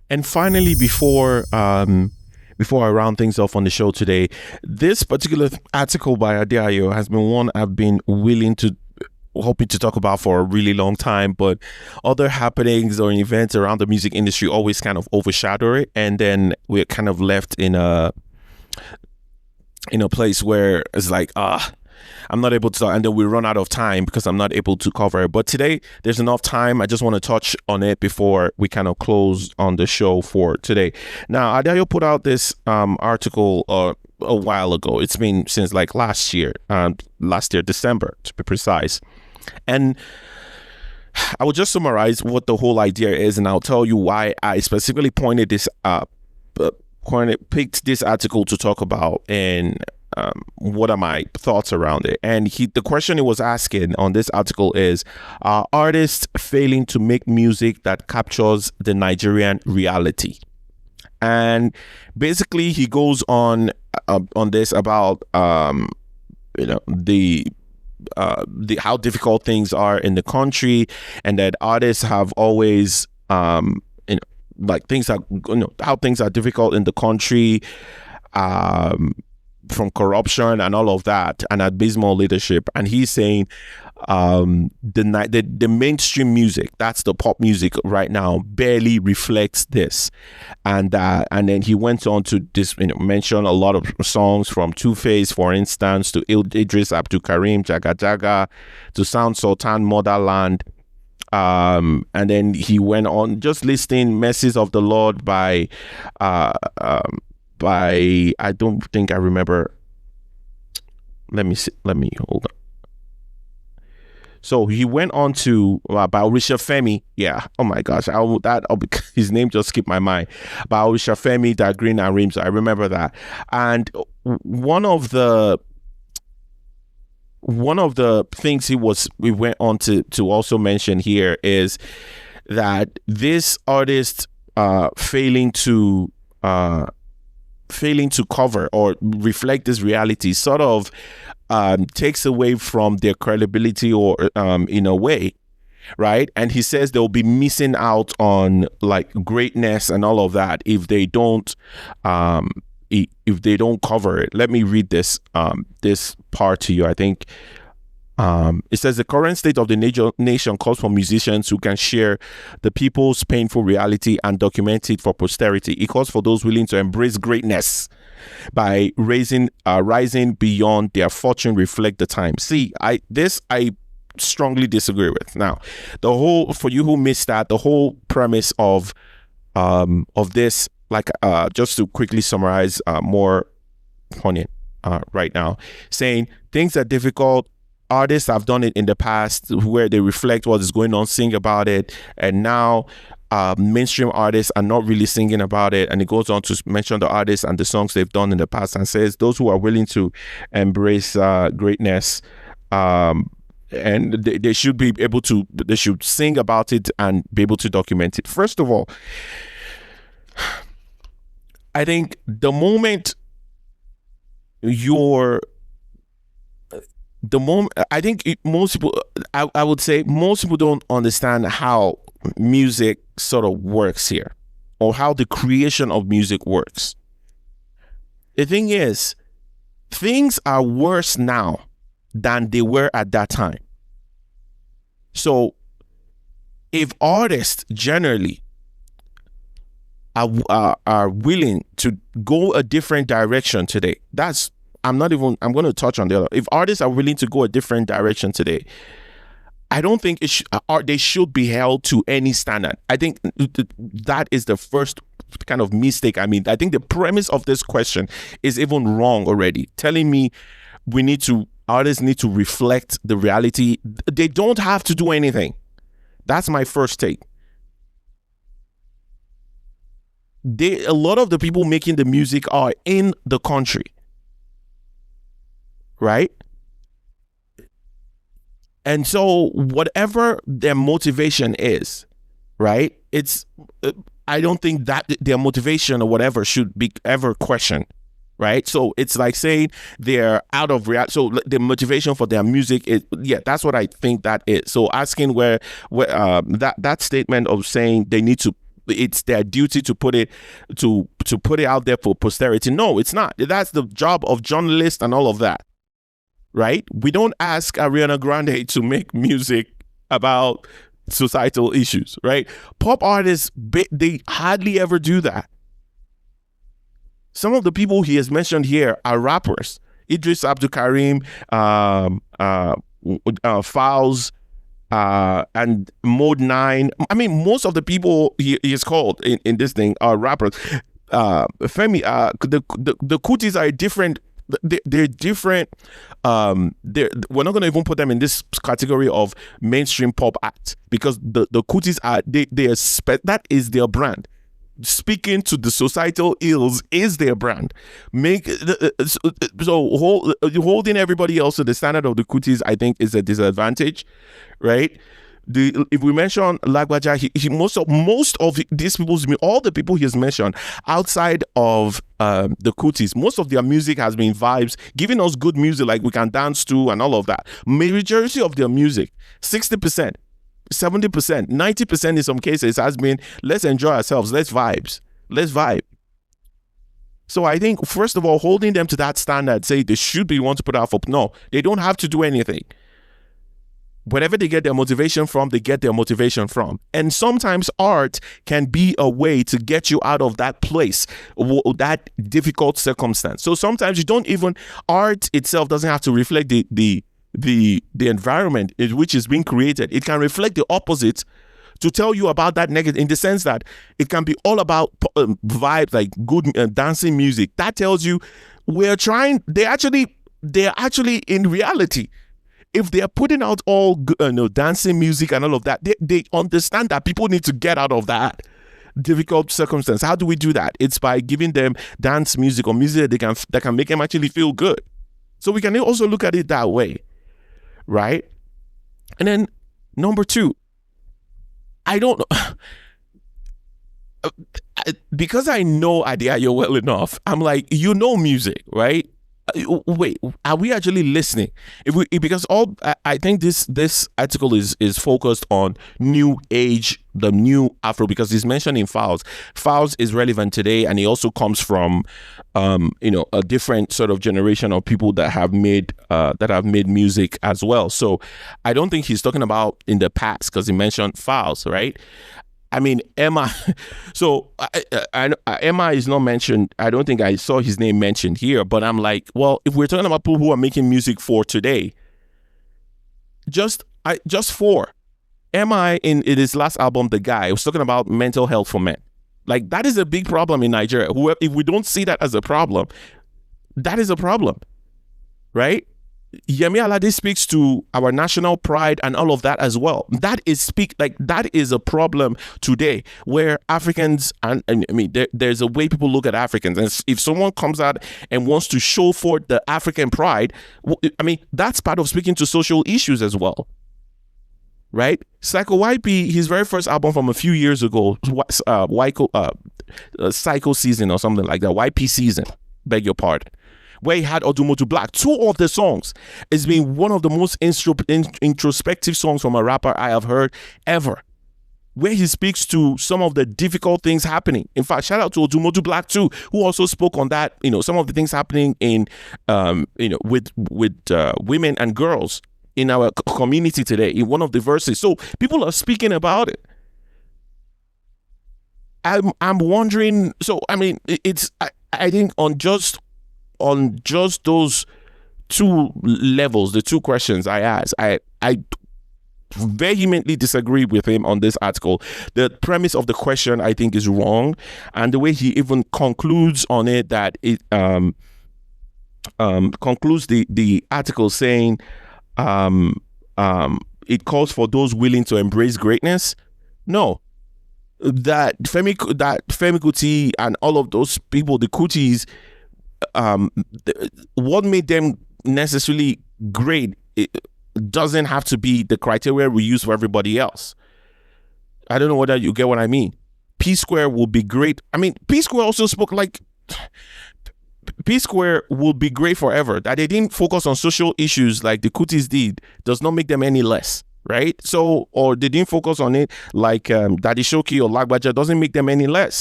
And finally, before I round things off on the show today, this particular article by Adeayo has been one I've been willing to hoping to talk about for a really long time, but other happenings or events around the music industry always kind of overshadow it, and then we're kind of left in a place where it's like I'm not able to, and then we run out of time because I'm not able to cover it. But today, there's enough time. I just want to touch on it before we kind of close on the show for today. Now, Adayo put out this article a while ago. It's been since like last year, December to be precise. And I will just summarize what the whole idea is, and I'll tell you why I specifically pointed this up, picked this article to talk about, and what are my thoughts around it. And the question he was asking on this article is, are artists failing to make music that captures the Nigerian reality? And basically he goes on this about the how difficult things are in the country, and that artists have always like things are, how things are difficult in the country, from corruption and all of that, and abysmal leadership. And he's saying the mainstream music, that's the pop music right now, barely reflects this. And then he went on to mention a lot of songs from Two-Face, for instance, to Idris Abdul Karim, Jaga Jaga, to Sound Sultan, Motherland. And then he went on just listing Mercies of the Lord by I don't think I remember. Let me hold on. So he went on to by Orisha Femi. Yeah. Oh my gosh. His name just skipped my mind. By Orisha Femi, that Green and Rims. I remember that. And one of the things we went on to also mention here is that this artist failing to cover or reflect this reality sort of takes away from their credibility, or in a way, right? And he says they'll be missing out on like greatness and all of that if they don't cover it. Let me read this part to you. I think it says the current state of the nation calls for musicians who can share the people's painful reality and document it for posterity. It calls for those willing to embrace greatness by rising beyond their fortune, reflect the time. See, I strongly disagree with. Now, for you who missed that, the whole premise of this, like just to quickly summarize more on it right now, saying things are difficult. Artists have done it in the past where they reflect what is going on, sing about it, and now mainstream artists are not really singing about it. And it goes on to mention the artists and the songs they've done in the past, and says those who are willing to embrace greatness, and they should be able to, they should sing about it and be able to document it. First of all, I think most people, I would say most people don't understand how music sort of works here, or how the creation of music works. The thing is, things are worse now than they were at that time. So if artists generally are willing to go a different direction today, I'm going to touch on the other. If artists are willing to go a different direction today, I don't think they should be held to any standard. I think that is the first kind of mistake. I mean, I think the premise of this question is even wrong already. Telling me artists need to reflect the reality. They don't have to do anything. That's my first take. A lot of the people making the music are in the country, right? And so whatever their motivation is, right, I don't think that their motivation or whatever should be ever questioned, right? So it's like saying they're out of reality. So the motivation for their music is, that's what I think that is. So asking where that statement of saying they need to it's their duty to put it out there for posterity. No, it's not. That's the job of journalists and all of that, right? We don't ask Ariana Grande to make music about societal issues, right? Pop artists, they hardly ever do that. Some of the people he has mentioned here are rappers. Idris Abdul Karim, Fowles, and Mode 9. I mean, most of the people he is called in this thing are rappers. Femi, the Kutis are different. They're different. We're not going to even put them in this category of mainstream pop act, because the Kutis are that is their brand. Speaking to the societal ills is their brand. Holding everybody else to the standard of the Kutis, I think, is a disadvantage, right? If we mention Lagbaja, most of these people's, all the people he has mentioned outside of the Kutis, most of their music has been vibes, giving us good music like we can dance to and all of that. Majority of their music, 60%. 70%, 90% in some cases has been, let's enjoy ourselves, let's vibe. So I think, first of all, holding them to that standard, say they should be one to put out for, no, they don't have to do anything. Wherever they get their motivation from, they get their motivation from. And sometimes art can be a way to get you out of that place, that difficult circumstance. So sometimes art itself doesn't have to reflect the environment in which is being created. It can reflect the opposite to tell you about that negative, in the sense that it can be all about vibes, like good dancing music. That tells you they're actually in reality, if they're putting out all dancing music and all of that, they understand that people need to get out of that difficult circumstance. How do we do that? It's by giving them dance music or music that can make them actually feel good. So we can also look at it that way. Right? And then number 2, I don't know, because I know Adeayo well enough, I'm like, music, right? Wait, are we actually listening? Because I think this article is focused on new age, the new Afro, because he's mentioning Fowles. Fowles is relevant today, and he also comes from a different sort of generation of people that have made music as well. So I don't think he's talking about in the past, because he mentioned Fowles, right? I mean, Emma. So Emma is not mentioned. I don't think I saw his name mentioned here. But I'm like, well, if we're talking about people who are making music for today, just for Emma in his last album, The Guy, was talking about mental health for men. Like, that is a big problem in Nigeria. If we don't see that as a problem, that is a problem, right? Yemi Alade speaks to our national pride and all of that as well. That is a problem today, where Africans, and I mean, there's a way people look at Africans, and if someone comes out and wants to show forth the African pride, I mean, that's part of speaking to social issues as well, right? Psycho YP, his very first album from a few years ago, Psycho Season or something like that, YP Season, beg your pardon, where he had Odumodu Black. 2 of the songs has been one of the most introspective songs from a rapper I have heard ever, where he speaks to some of the difficult things happening. In fact, shout out to Odumodu Black too, who also spoke on that, some of the things happening in, with women and girls in our community today, in one of the verses. So people are speaking about it. I'm wondering, so I mean, I think on just those 2 levels, the 2 questions I asked, I vehemently disagree with him on this article. The premise of the question, I think, is wrong, and the way he even concludes on it, that it concludes the article saying it calls for those willing to embrace greatness. No, that Femi Kuti and all of those people, the Kutis, what made them necessarily great, it doesn't have to be the criteria we use for everybody else. I don't know whether you get what I mean. P Square will be great. I mean, P Square also spoke like P Square will be great forever. That they didn't focus on social issues like the Kutis did does not make them any less. right? So, or they didn't focus on it like Daddy Shoki or Lagbaja doesn't make them any less.